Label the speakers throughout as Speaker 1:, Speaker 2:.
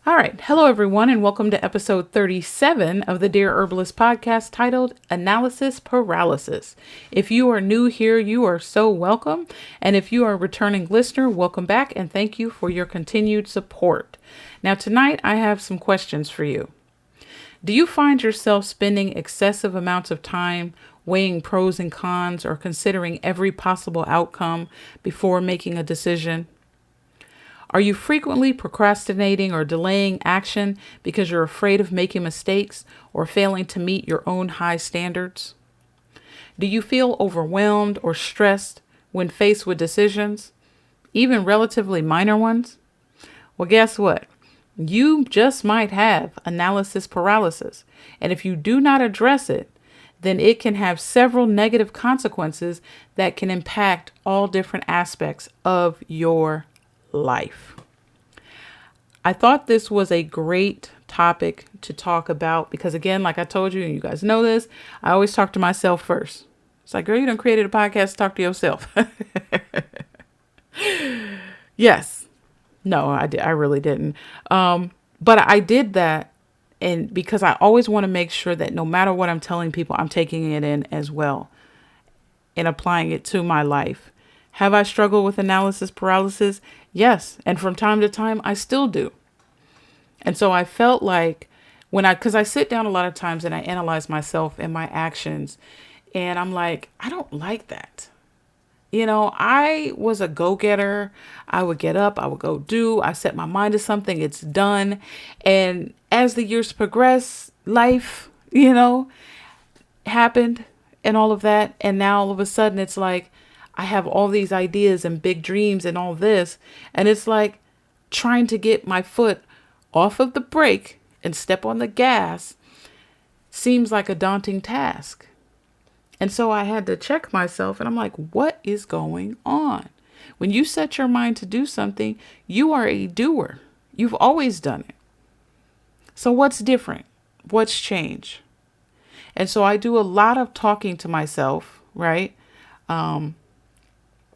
Speaker 1: All right. Hello, everyone, and welcome to episode 37 of the Dear Herbalist podcast titled Analysis Paralysis. If you are new here, you are so welcome. And if you are a returning listener, welcome back and thank you for your continued support. Now, tonight I have some questions for you. Do you find yourself spending excessive amounts of time weighing pros and cons or considering every possible outcome before making a decision? Are you frequently procrastinating or delaying action because you're afraid of making mistakes or failing to meet your own high standards? Do you feel overwhelmed or stressed when faced with decisions, even relatively minor ones? Well, guess what? You just might have analysis paralysis. And if you do not address it, then it can have several negative consequences that can impact all different aspects of your life. I thought this was a great topic to talk about because, again, like I told you, and you guys know this, I always talk to myself first. It's like, girl, you done created a podcast to talk to yourself. Yes. No, I did. I really didn't. But I did that. And because I always want to make sure that no matter what I'm telling people, I'm taking it in as well and applying it to my life. Have I struggled with analysis paralysis? Yes. And from time to time, I still do. And so I felt like because I sit down a lot of times and I analyze myself and my actions, and I'm like, I don't like that. I was a go-getter. I would get up, I would go do, I set my mind to something, it's done. And as the years progress, life, happened and all of that. And now all of a sudden it's like, I have all these ideas and big dreams and all this. And it's like trying to get my foot off of the brake and step on the gas seems like a daunting task. And so I had to check myself and I'm like, what is going on? When you set your mind to do something, you are a doer. You've always done it. So what's different? What's changed? And so I do a lot of talking to myself, right?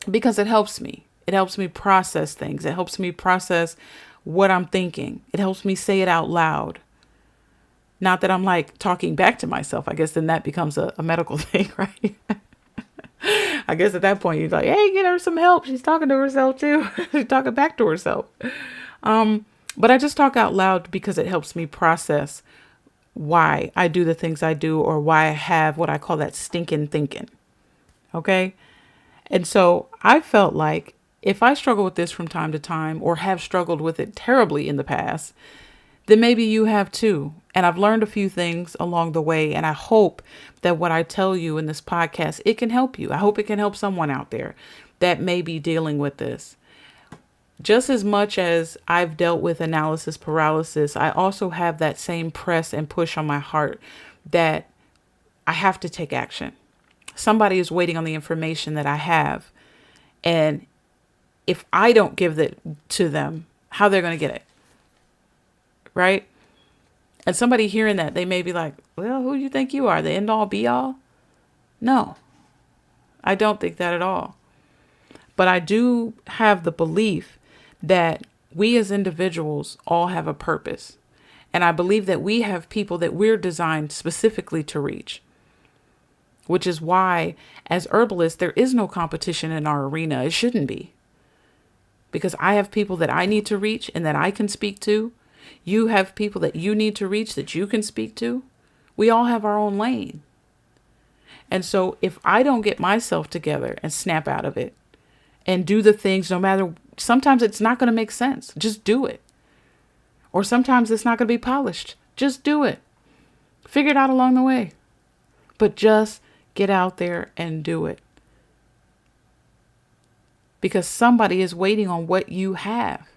Speaker 1: Because it helps me. It helps me process things. It helps me process what I'm thinking. It helps me say it out loud. Not that I'm like talking back to myself. I guess then that becomes a medical thing, right? I guess at that point you're like, hey, get her some help. She's talking to herself too. She's talking back to herself. But I just talk out loud because it helps me process why I do the things I do or why I have what I call that stinking thinking. Okay. And so I felt like if I struggle with this from time to time or have struggled with it terribly in the past, then maybe you have too. And I've learned a few things along the way. And I hope that what I tell you in this podcast, it can help you. I hope it can help someone out there that may be dealing with this. Just as much as I've dealt with analysis paralysis, I also have that same press and push on my heart that I have to take action. Somebody is waiting on the information that I have. And if I don't give it to them, how they're going to get it? Right? And somebody hearing that, they may be like, well, who do you think you are? The end all be all? No, I don't think that at all. But I do have the belief that we as individuals all have a purpose. And I believe that we have people that we're designed specifically to reach. Which is why, as herbalists, there is no competition in our arena. It shouldn't be. Because I have people that I need to reach and that I can speak to. You have people that you need to reach that you can speak to. We all have our own lane. And so if I don't get myself together and snap out of it and do the things, no matter, sometimes it's not going to make sense. Just do it. Or sometimes it's not going to be polished. Just do it. Figure it out along the way. But just get out there and do it. Because somebody is waiting on what you have.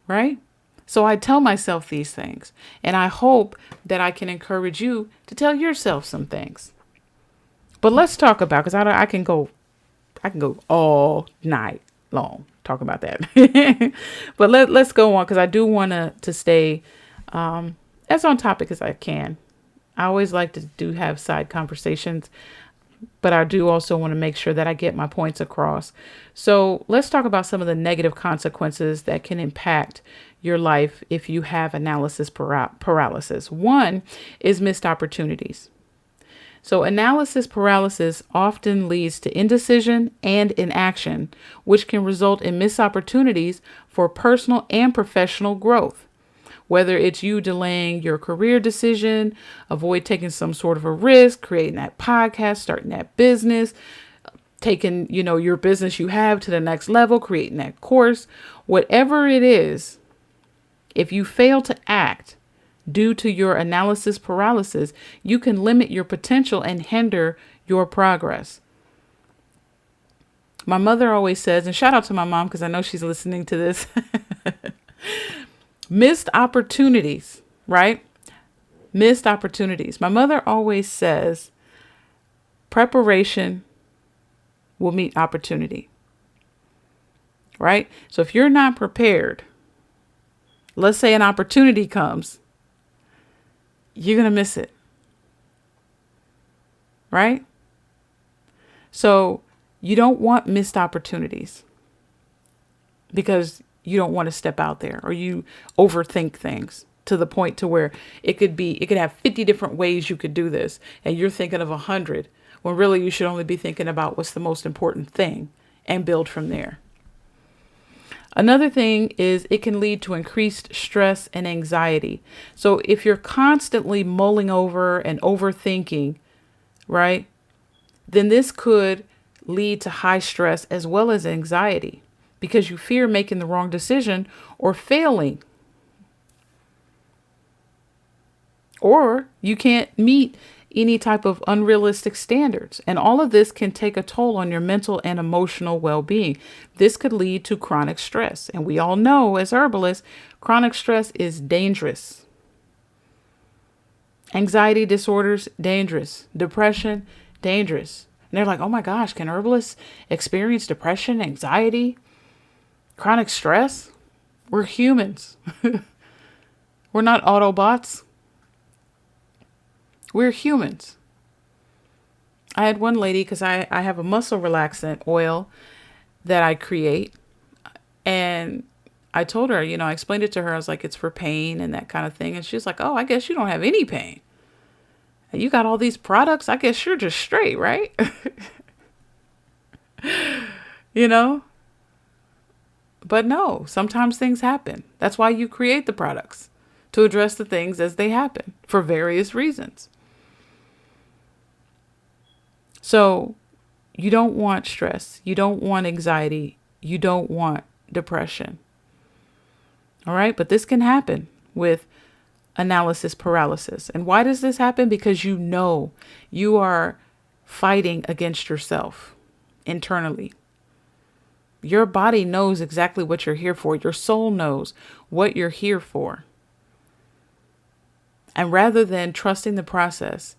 Speaker 1: Right? So I tell myself these things. And I hope that I can encourage you to tell yourself some things. But let's talk about, because I can go all night long talking about that. But let's go on, because I do want to stay as on topic as I can. I always like to have side conversations, but I do also want to make sure that I get my points across. So let's talk about some of the negative consequences that can impact your life if you have analysis paralysis. One is missed opportunities. So analysis paralysis often leads to indecision and inaction, which can result in missed opportunities for personal and professional growth. Whether it's you delaying your career decision, avoid taking some sort of a risk, creating that podcast, starting that business, taking, your business you have to the next level, creating that course, whatever it is, if you fail to act due to your analysis paralysis, you can limit your potential and hinder your progress. My mother always says, and shout out to my mom because I know she's listening to this, missed opportunities, right? Missed opportunities. My mother always says, preparation will meet opportunity, right? So if you're not prepared, let's say an opportunity comes, you're going to miss it, right? So you don't want missed opportunities because you don't want to step out there, or you overthink things to the point to where it could have 50 different ways you could do this. And you're thinking of 100 when really you should only be thinking about what's the most important thing and build from there. Another thing is it can lead to increased stress and anxiety. So if you're constantly mulling over and overthinking, right, then this could lead to high stress as well as anxiety because you fear making the wrong decision or failing. Or you can't meet any type of unrealistic standards. And all of this can take a toll on your mental and emotional well-being. This could lead to chronic stress. And we all know as herbalists, chronic stress is dangerous. Anxiety disorders, dangerous. Depression, dangerous. And they're like, oh my gosh, can herbalists experience depression, anxiety, chronic stress? We're humans. We're not Autobots. We're humans. I had one lady, because I have a muscle relaxant oil that I create. And I told her, I explained it to her. I was like, it's for pain and that kind of thing. And she's like, oh, I guess you don't have any pain. And you got all these products. I guess you're just straight, right? But no, sometimes things happen. That's why you create the products, to address the things as they happen for various reasons. So you don't want stress. You don't want anxiety. You don't want depression. All right. But this can happen with analysis paralysis. And why does this happen? Because you are fighting against yourself internally. Your body knows exactly what you're here for. Your soul knows what you're here for. And rather than trusting the process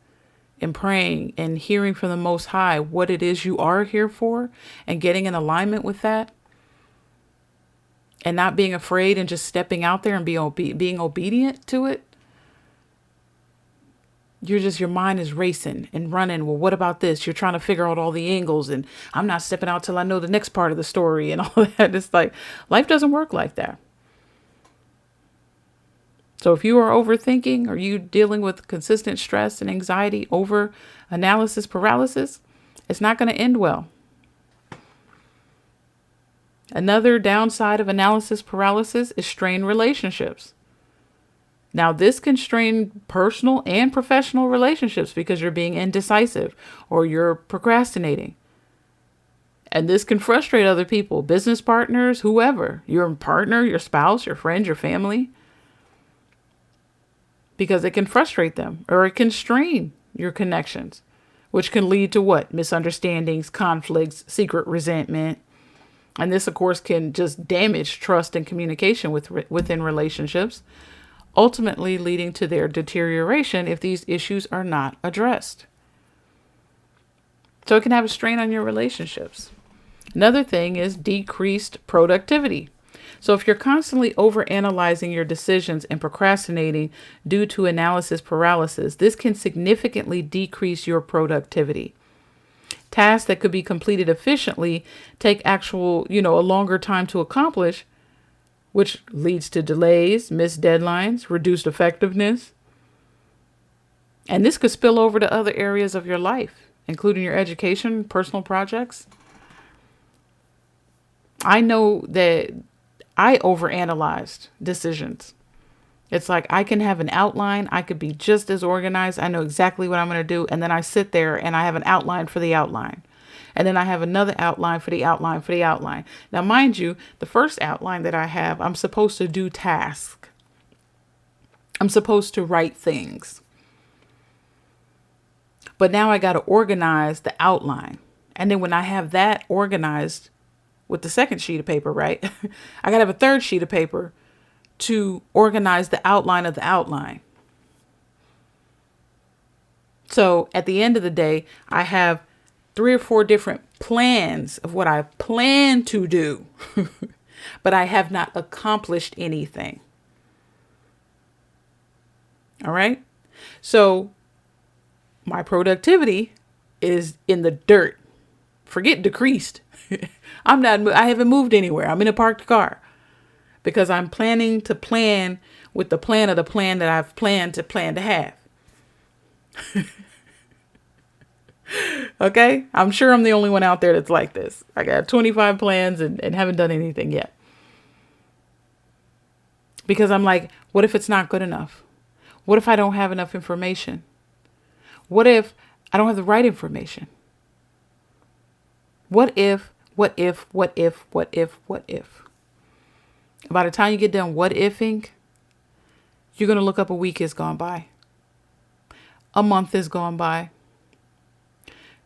Speaker 1: and praying and hearing from the Most High what it is you are here for and getting in alignment with that and not being afraid and just stepping out there and being obedient to it, your mind is racing and running. Well, what about this? You're trying to figure out all the angles and I'm not stepping out till I know the next part of the story and all that. It's like, life doesn't work like that. So if you are overthinking or you dealing with consistent stress and anxiety over analysis paralysis, it's not going to end well. Another downside of analysis paralysis is strained relationships. Now, this can strain personal and professional relationships because you're being indecisive or you're procrastinating. And this can frustrate other people, business partners, whoever, your partner, your spouse, your friend, your family. Because it can frustrate them or it can strain your connections, which can lead to what? Misunderstandings, conflicts, secret resentment. And this, of course, can just damage trust and communication within relationships, ultimately leading to their deterioration if these issues are not addressed. So it can have a strain on your relationships. Another thing is decreased productivity. So if you're constantly overanalyzing your decisions and procrastinating due to analysis paralysis, this can significantly decrease your productivity. Tasks that could be completed efficiently take actual, a longer time to accomplish, which leads to delays, missed deadlines, reduced effectiveness. And this could spill over to other areas of your life, including your education, personal projects. I know that I overanalyzed decisions. It's like I can have an outline. I could be just as organized. I know exactly what I'm going to do. And then I sit there and I have an outline for the outline. And then I have another outline for the outline for the outline. Now, mind you, the first outline that I have, I'm supposed to do tasks. I'm supposed to write things. But now I got to organize the outline. And then when I have that organized with the second sheet of paper, right? I got to have a third sheet of paper to organize the outline of the outline. So at the end of the day, I have 3 or 4 different plans of what I plan to do, but I have not accomplished anything. All right. So my productivity is in the dirt. Forget decreased. I haven't moved anywhere. I'm in a parked car because I'm planning to plan with the plan of the plan that I've planned to have. Okay. I'm sure I'm the only one out there that's like this. I got 25 plans and haven't done anything yet. Because I'm like, what if it's not good enough? What if I don't have enough information? What if I don't have the right information? What if? By the time you get done what ifing, you're going to look up a week has gone by. A month has gone by.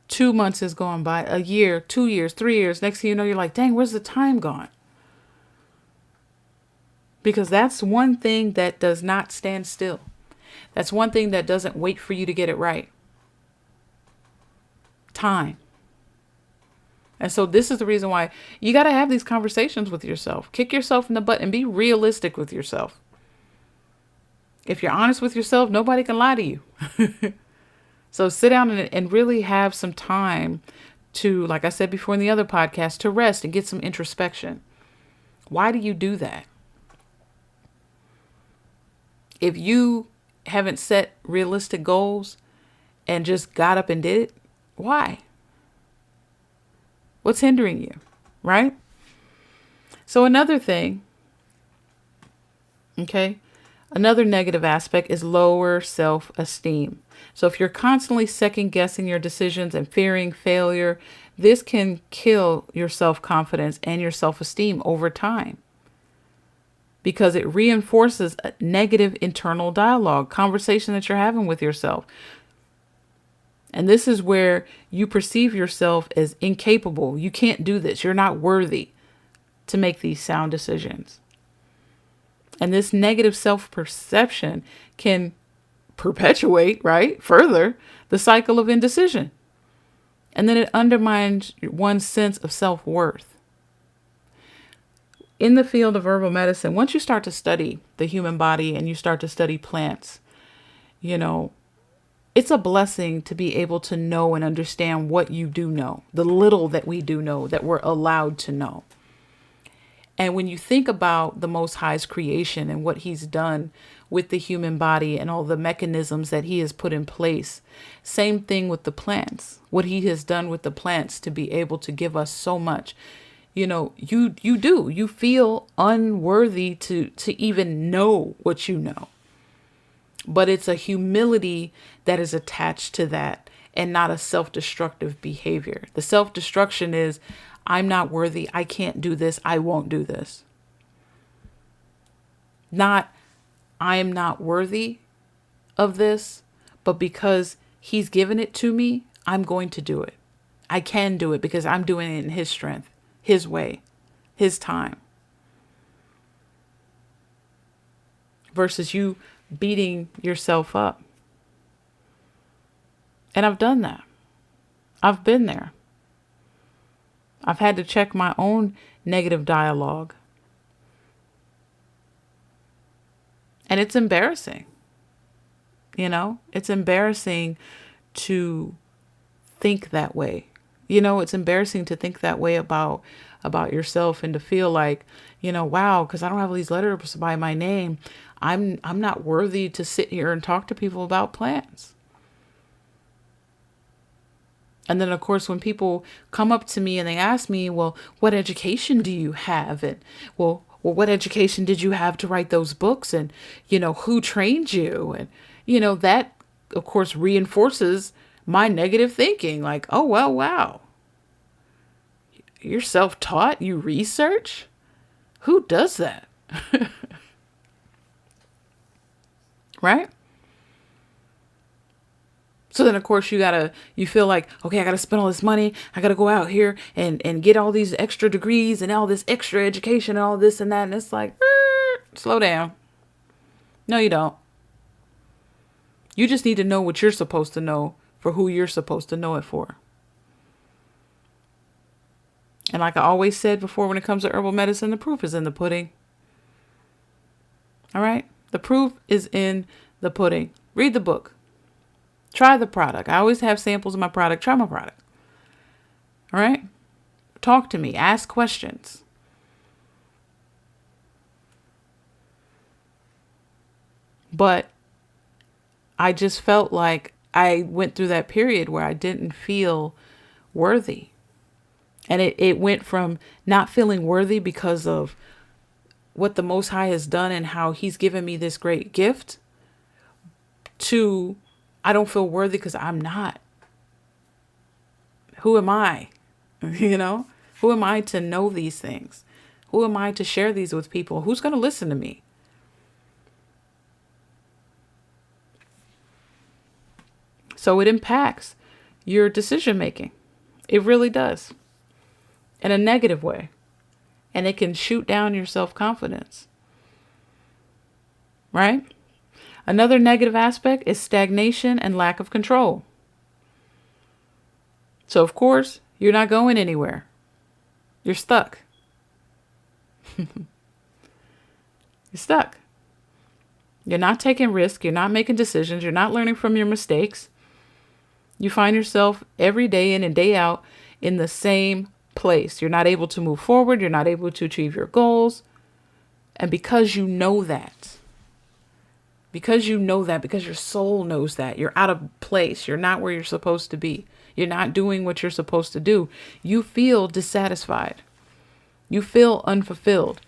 Speaker 1: 2 months has gone by. A year, 2 years, 3 years. Next thing you know, you're like, dang, where's the time gone? Because that's one thing that does not stand still. That's one thing that doesn't wait for you to get it right. Time. And so this is the reason why you got to have these conversations with yourself. Kick yourself in the butt and be realistic with yourself. If you're honest with yourself, nobody can lie to you. So sit down and really have some time to, like I said before in the other podcast, to rest and get some introspection. Why do you do that? If you haven't set realistic goals and just got up and did it, why? What's hindering you, right? So another thing, okay, another negative aspect is lower self-esteem. So if you're constantly second guessing your decisions and fearing failure, this can kill your self-confidence and your self-esteem over time because it reinforces a negative internal dialogue, conversation that you're having with yourself. And this is where you perceive yourself as incapable. You can't do this. You're not worthy to make these sound decisions. And this negative self-perception can perpetuate, right, further the cycle of indecision. And then it undermines one's sense of self-worth. In the field of herbal medicine, once you start to study the human body and you start to study plants, it's a blessing to be able to know and understand what you do know, the little that we do know, that we're allowed to know. And when you think about the Most High's creation and what he's done with the human body and all the mechanisms that he has put in place, same thing with the plants, what he has done with the plants to be able to give us so much. You feel unworthy to even know what you know. But it's a humility that is attached to that and not a self-destructive behavior. The self-destruction is, I'm not worthy. I can't do this. I won't do this. Not, I am not worthy of this, but because he's given it to me, I'm going to do it. I can do it because I'm doing it in his strength, his way, his time. Versus you beating yourself up. And I've done that. I've been there. I've had to check my own negative dialogue. And it's embarrassing. It's embarrassing to think that way, It's embarrassing to think that way about yourself, and to feel like, wow, because I don't have all these letters by my name, I'm not worthy to sit here and talk to people about plants. And then, of course, when people come up to me and they ask me, well, what education do you have? And what education did you have to write those books? And, who trained you? And, that, of course, reinforces my negative thinking. Like, oh, well, wow. You're self-taught? You research? Who does that? Right? So then, of course, you feel like, okay, I got to spend all this money. I got to go out here and get all these extra degrees and all this extra education and all this and that. And it's like, slow down. No, you don't. You just need to know what you're supposed to know for who you're supposed to know it for. And like I always said before, when it comes to herbal medicine, the proof is in the pudding. All right? The proof is in the pudding. Read the book. Try the product. I always have samples of my product. Try my product. All right? Talk to me. Ask questions. But I just felt like I went through that period where I didn't feel worthy. And it went from not feeling worthy because of what the Most High has done and how he's given me this great gift, to I don't feel worthy because I'm not. Who am I? Who am I to know these things? Who am I to share these with people? Who's going to listen to me? So it impacts your decision making. It really does. In a negative way. And it can shoot down your self-confidence. Right? Another negative aspect is stagnation and lack of control. So, of course, you're not going anywhere. You're stuck. You're stuck. You're not taking risks. You're not making decisions. You're not learning from your mistakes. You find yourself every day in and day out in the same place. You're not able to move forward. You're not able to achieve your goals. And because you know that, because your soul knows that, you're out of place. You're not where you're supposed to be. You're not doing what you're supposed to do. You feel dissatisfied. You feel unfulfilled.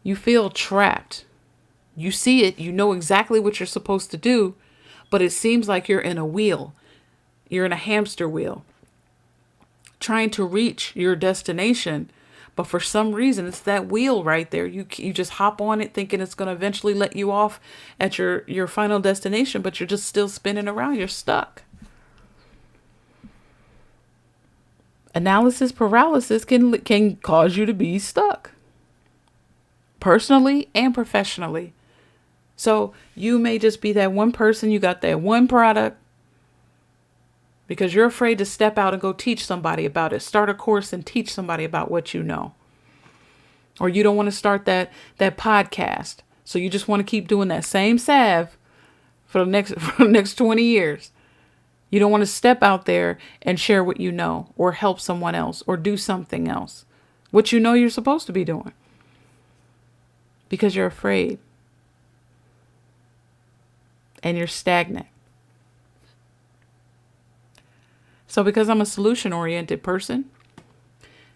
Speaker 1: You feel trapped. You see it. You know exactly what you're supposed to do, but it seems like you're in a wheel. You're in a hamster wheel, trying to reach your destination. But for some reason, it's that wheel right there. You just hop on it thinking it's going to eventually let you off at your final destination, but you're just still spinning around. You're stuck. Analysis paralysis can cause you to be stuck, personally and professionally. So you may just be that one person, you got that one product, because you're afraid to step out and go teach somebody about it. Start a course and teach somebody about what you know. Or you don't want to start that podcast. So you just want to keep doing that same salve for the next 20 years. You don't want to step out there and share what you know, or help someone else, or do something else, what you know you're supposed to be doing, because you're afraid and you're stagnant. So because I'm a solution-oriented person,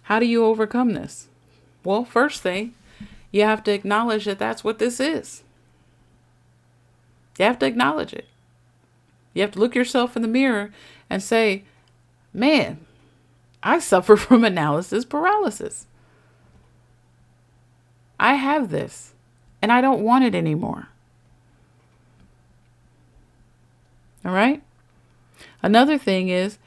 Speaker 1: how do you overcome this? Well, first thing, you have to acknowledge that that's what this is. You have to acknowledge it. You have to look yourself in the mirror and say, man, I suffer from analysis paralysis. I have this, and I don't want it anymore. All right? Another thing is,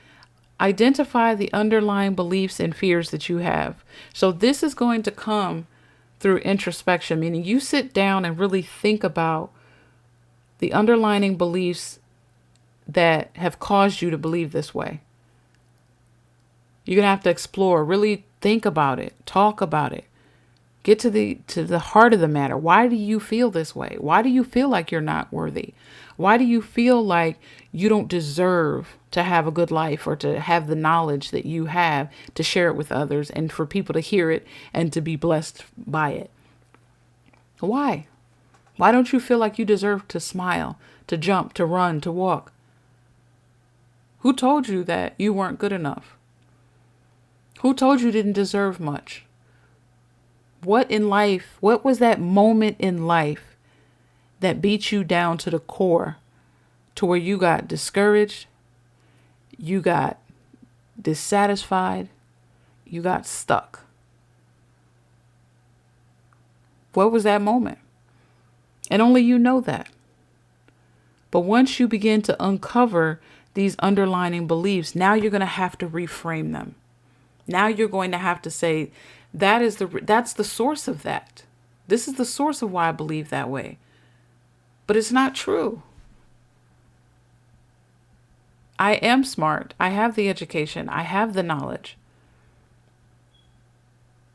Speaker 1: identify the underlying beliefs and fears that you have. So this is going to come through introspection, meaning you sit down and really think about the underlying beliefs that have caused you to believe this way. You're going to have to explore, really think about it, talk about it, Get to the heart of the matter. Why do you feel this way? Why do you feel like you're not worthy? Why do you feel like you don't deserve to have a good life or to have the knowledge that you have to share it with others and for people to hear it and to be blessed by it? Why? Why don't you feel like you deserve to smile, to jump, to run, to walk? Who told you that you weren't good enough? Who told you didn't deserve much? What in life, what was that moment in life that beat you down to the core to where you got discouraged, you got dissatisfied, you got stuck? What was that moment? And only you know that. But once you begin to uncover these underlying beliefs, now you're going to have to reframe them. Now you're going to have to say, that's the source of that. This is the source of why I believe that way. But it's not true. I am smart. I have the education. I have the knowledge.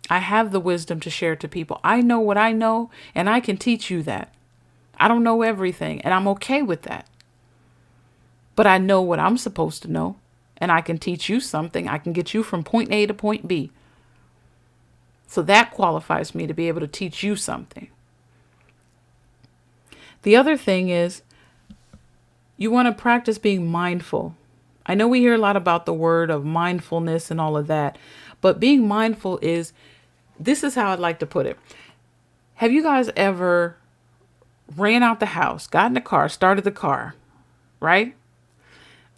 Speaker 1: I have the wisdom to share to people. I know what I know, and I can teach you that. I don't know everything, and I'm okay with that. But I know what I'm supposed to know, and I can teach you something. I can get you from point A to point B. So that qualifies me to be able to teach you something. The other thing is you want to practice being mindful. I know we hear a lot about the word of mindfulness and all of that, but being mindful this is how I'd like to put it. Have you guys ever ran out the house, got in the car, started the car, right?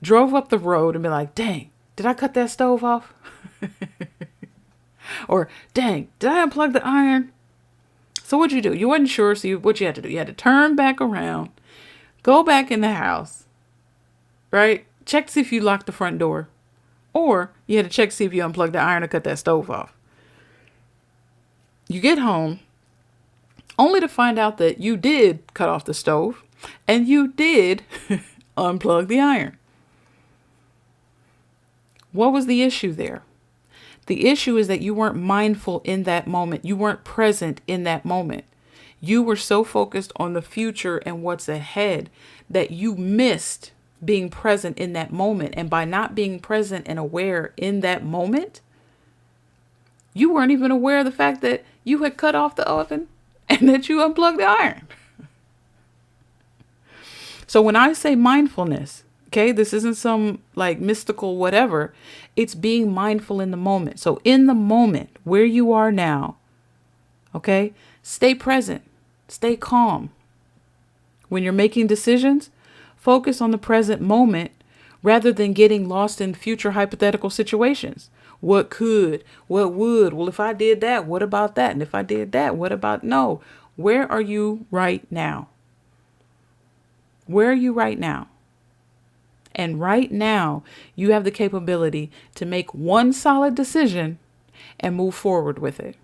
Speaker 1: Drove up the road and be like, dang, did I cut that stove off? Or, dang, did I unplug the iron? So what'd you do? You wasn't sure, so what you had to do? You had to turn back around, go back in the house, right? Check to see if you locked the front door. Or you had to check to see if you unplugged the iron or cut that stove off. You get home, only to find out that you did cut off the stove and you did unplug the iron. What was the issue there? The issue is that you weren't mindful in that moment. You weren't present in that moment. You were so focused on the future and what's ahead that you missed being present in that moment. And by not being present and aware in that moment, you weren't even aware of the fact that you had cut off the oven and that you unplugged the iron. So when I say mindfulness, okay, this isn't some like mystical whatever. It's being mindful in the moment. So in the moment where you are now, okay, stay present, stay calm. When you're making decisions, focus on the present moment rather than getting lost in future hypothetical situations. What could, what would, well, if I did that, what about that? And if I did that, what about, no, where are you right now? Where are you right now? And right now, you have the capability to make one solid decision and move forward with it.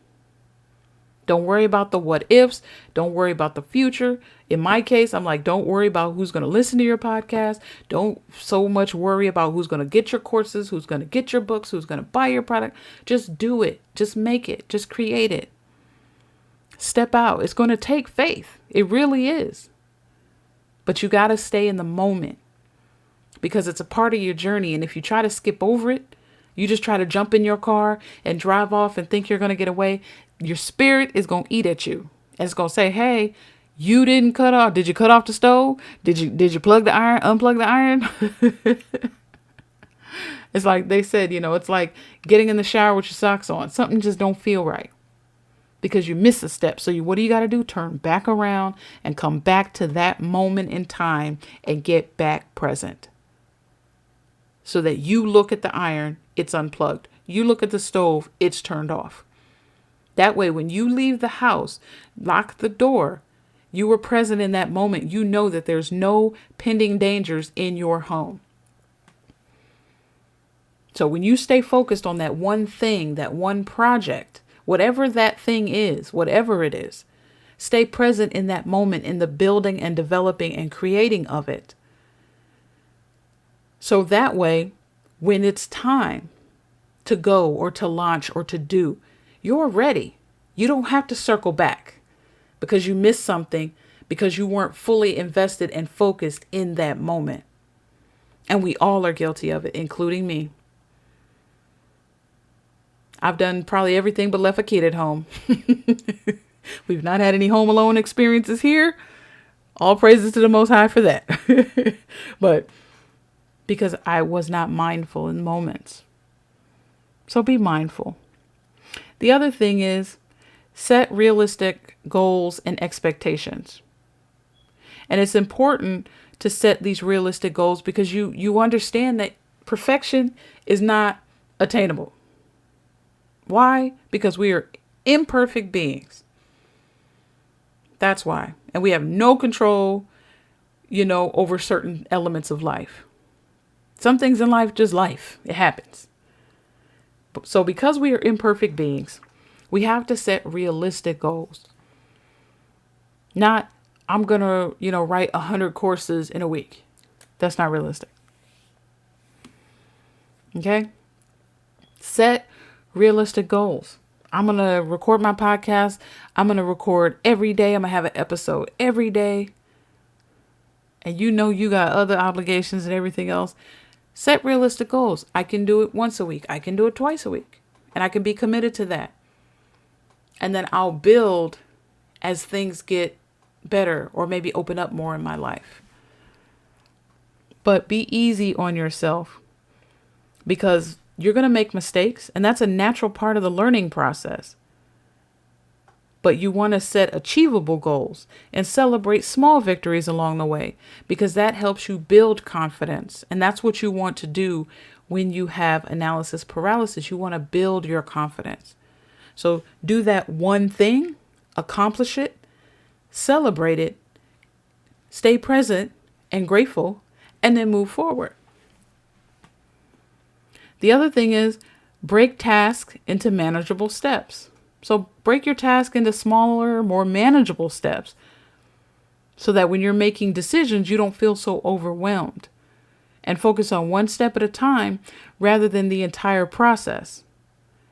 Speaker 1: Don't worry about the what ifs. Don't worry about the future. In my case, I'm like, don't worry about who's going to listen to your podcast. Don't so much worry about who's going to get your courses, who's going to get your books, who's going to buy your product. Just do it. Just make it. Just create it. Step out. It's going to take faith. It really is. But you got to stay in the moment because it's a part of your journey. And if you try to skip over it, you just try to jump in your car and drive off and think you're going to get away. Your spirit is going to eat at you. And it's going to say, hey, you didn't cut off. Did you cut off the stove? Did you plug the iron, unplug the iron? It's like they said, it's like getting in the shower with your socks on. Something just don't feel right because you miss a step. So what do you got to do? Turn back around and come back to that moment in time and get back present. So that you look at the iron, it's unplugged. You look at the stove, it's turned off. That way, when you leave the house, lock the door, you were present in that moment. You know that there's no pending dangers in your home. So when you stay focused on that one thing, that one project, whatever that thing is, whatever it is, stay present in that moment in the building and developing and creating of it. So that way, when it's time to go or to launch or to do, you're ready. You don't have to circle back because you missed something, because you weren't fully invested and focused in that moment. And we all are guilty of it, including me. I've done probably everything but left a kid at home. We've not had any home alone experiences here. All praises to the Most High for that. But because I was not mindful in moments. So be mindful. The other thing is set realistic goals and expectations. And it's important to set these realistic goals because you understand that perfection is not attainable. Why? Because we are imperfect beings. That's why. And we have no control, over certain elements of life. Some things in life, just life. It happens. So because we are imperfect beings, we have to set realistic goals. Not, I'm going to, write 100 courses in a week. That's not realistic. Okay? Set realistic goals. I'm going to record my podcast. I'm going to record every day. I'm going to have an episode every day. And you got other obligations and everything else. Set realistic goals. I can do it once a week. I can do it twice a week. And I can be committed to that. And then I'll build as things get better or maybe open up more in my life. But be easy on yourself because you're going to make mistakes. And that's a natural part of the learning process. But you want to set achievable goals and celebrate small victories along the way because that helps you build confidence. And that's what you want to do when you have analysis paralysis. You want to build your confidence. So do that one thing, accomplish it, celebrate it, stay present and grateful, and then move forward. The other thing is break tasks into manageable steps. So break your task into smaller, more manageable steps so that when you're making decisions, you don't feel so overwhelmed and focus on one step at a time rather than the entire process.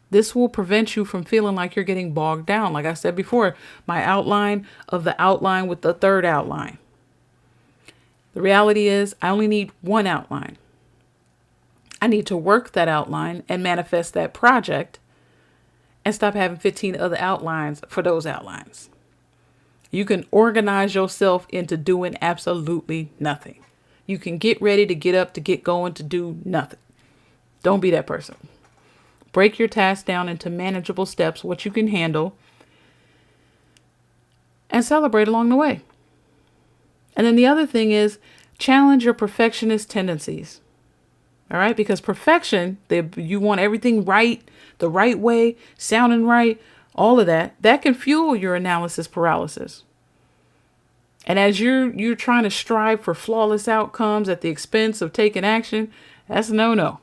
Speaker 1: This will prevent you from feeling like you're getting bogged down. Like I said before, my outline of the outline with the third outline. The reality is I only need one outline. I need to work that outline and manifest that project and stop having 15 other outlines for those outlines. You can organize yourself into doing absolutely nothing. You can get ready to get up, to get going, to do nothing. Don't be that person. Break your task down into manageable steps, what you can handle, and celebrate along the way. And then the other thing is challenge your perfectionist tendencies. All right, because perfection, you want everything right, the right way, sounding right, all of that can fuel your analysis paralysis. And as you're trying to strive for flawless outcomes at the expense of taking action, that's a no-no.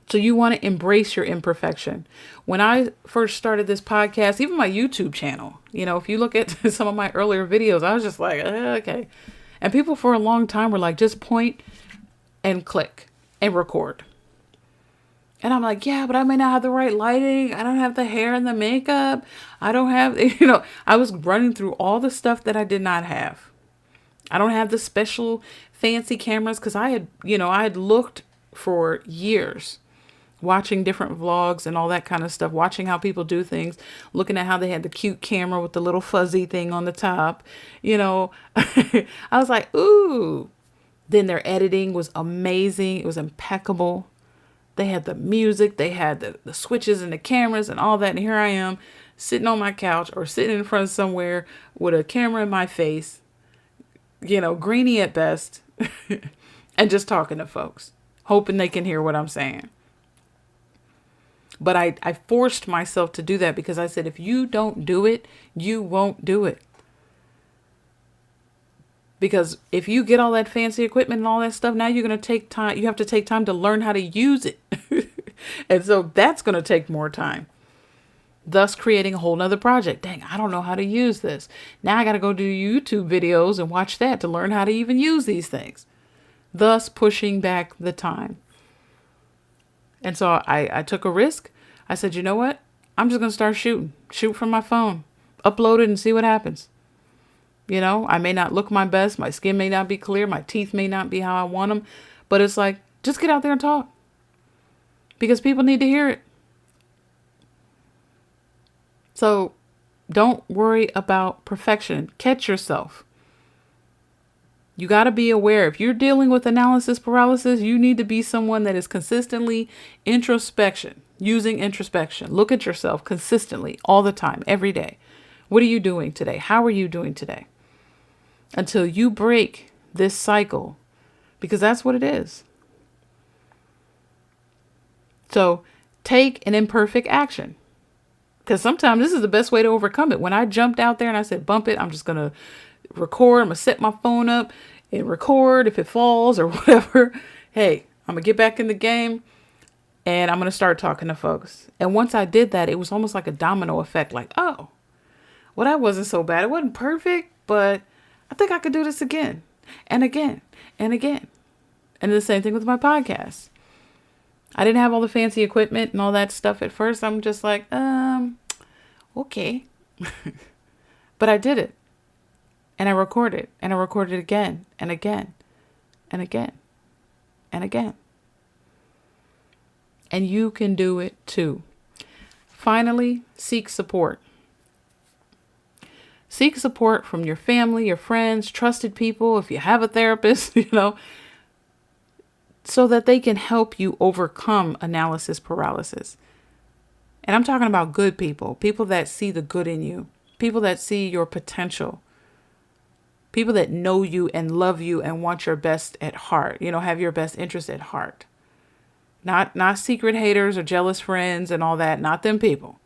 Speaker 1: So you want to embrace your imperfection. When I first started this podcast, even my YouTube channel, if you look at some of my earlier videos, I was just like, okay. And people for a long time were like, just point and click and record. And I'm like, yeah, but I may not have the right lighting. I don't have the hair and the makeup. I don't have, I was running through all the stuff that I did not have. I don't have the special fancy cameras because I had looked for years watching different vlogs and all that kind of stuff, watching how people do things, looking at how they had the cute camera with the little fuzzy thing on the top. I was like, ooh. Then their editing was amazing. It was impeccable. They had the music, they had the switches and the cameras and all that. And here I am sitting on my couch or sitting in front of somewhere with a camera in my face, greeny at best, and just talking to folks, hoping they can hear what I'm saying. But I forced myself to do that because I said, if you don't do it, you won't do it. Because if you get all that fancy equipment and all that stuff, now you're going to take time. You have to take time to learn how to use it. And so that's going to take more time. Thus creating a whole nother project. Dang, I don't know how to use this. Now I got to go do YouTube videos and watch that to learn how to even use these things. Thus pushing back the time. And so I took a risk. I said, you know what? I'm just going to start shoot from my phone, upload it and see what happens. I may not look my best. My skin may not be clear. My teeth may not be how I want them, but it's like, just get out there and talk because people need to hear it. So don't worry about perfection. Catch yourself. You got to be aware. If you're dealing with analysis paralysis, you need to be someone that is consistently using introspection. Look at yourself consistently all the time, every day. What are you doing today? How are you doing today? Until you break this cycle, because that's what it is. So take an imperfect action. Because sometimes this is the best way to overcome it. When I jumped out there and I said, bump it, I'm just going to record. I'm going to set my phone up and record if it falls or whatever. Hey, I'm going to get back in the game and I'm going to start talking to folks. And once I did that, it was almost like a domino effect. Like, oh, well, that wasn't so bad. It wasn't perfect, but I think I could do this again and again and again. And the same thing with my podcast. I didn't have all the fancy equipment and all that stuff at first. I'm just like, okay. But I did it. And I recorded. And I recorded again and again and again and again. And you can do it too. Finally, seek support. Seek support from your family, your friends, trusted people. If you have a therapist, so that they can help you overcome analysis paralysis. And I'm talking about good people that see the good in you, people that see your potential, people that know you and love you and want your best at heart, have your best interest at heart. Not secret haters or jealous friends and all that, not them people.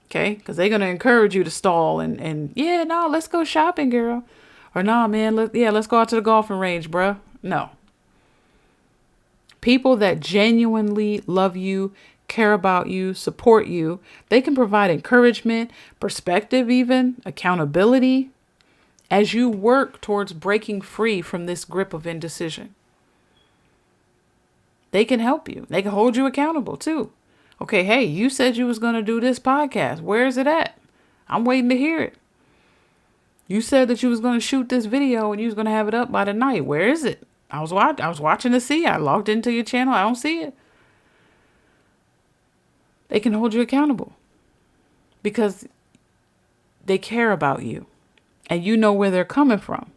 Speaker 1: Okay? Because they're going to encourage you to stall and yeah, no, let's go shopping, girl. Or no, man, let's go out to the golfing range, bruh. No. People that genuinely love you, care about you, support you, they can provide encouragement, perspective even, accountability as you work towards breaking free from this grip of indecision. They can help you. They can hold you accountable too. Okay, hey, you said you was going to do this podcast. Where is it at? I'm waiting to hear it. You said that you was going to shoot this video and you was going to have it up by tonight. Where is it? I was watching to see. I logged into your channel. I don't see it. They can hold you accountable because they care about you and you know where they're coming from.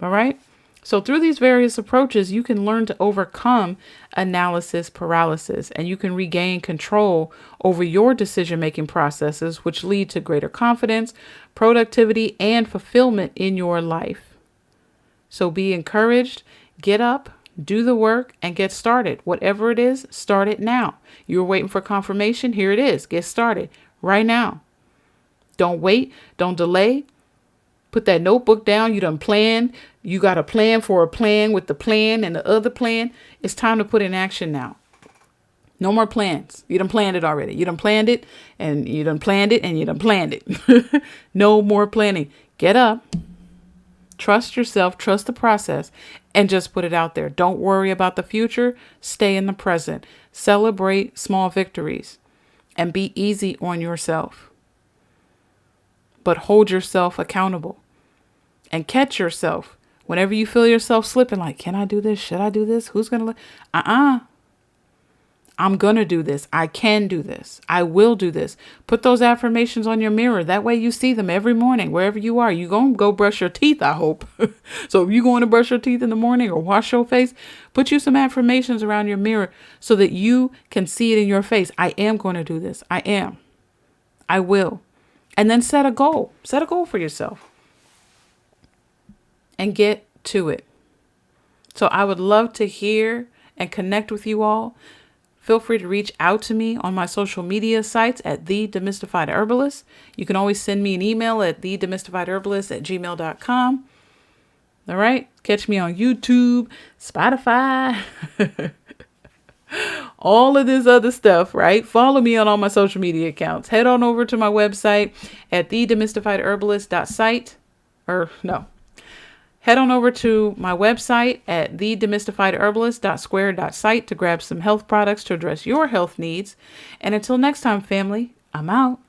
Speaker 1: All right. So through these various approaches, you can learn to overcome analysis paralysis and you can regain control over your decision-making processes, which lead to greater confidence, productivity, and fulfillment in your life. So be encouraged, get up, do the work, and get started. Whatever it is, start it now. You're waiting for confirmation. Here it is. Get started right now. Don't wait. Don't delay. Put that notebook down. You done planned. You got a plan for a plan with the plan and the other plan. It's time to put in action now. No more plans. You done planned it already. You done planned it and you done planned it and you done planned it. No more planning. Get up. Trust yourself, trust the process, and just put it out there. Don't worry about the future. Stay in the present. Celebrate small victories and be easy on yourself. But hold yourself accountable and catch yourself whenever you feel yourself slipping. Like, can I do this? Should I do this? Who's going to I'm going to do this. I can do this. I will do this. Put those affirmations on your mirror. That way you see them every morning, wherever you are. You're going to go brush your teeth, I hope. So if you're going to brush your teeth in the morning or wash your face, put you some affirmations around your mirror so that you can see it in your face. I am going to do this. I am. I will. And then set a goal. Set a goal for yourself. And get to it. So I would love to hear and connect with you all. Feel free to reach out to me on my social media sites at The Demystified Herbalist. You can always send me an email at thedemystifiedherbalist@gmail.com. All right. Catch me on YouTube, Spotify, all of this other stuff, right? Follow me on all my social media accounts. Head on over to my website at thedemystifiedherbalist.site. Head on over to my website at thedemystifiedherbalist.square.site to grab some health products to address your health needs. And until next time, family, I'm out.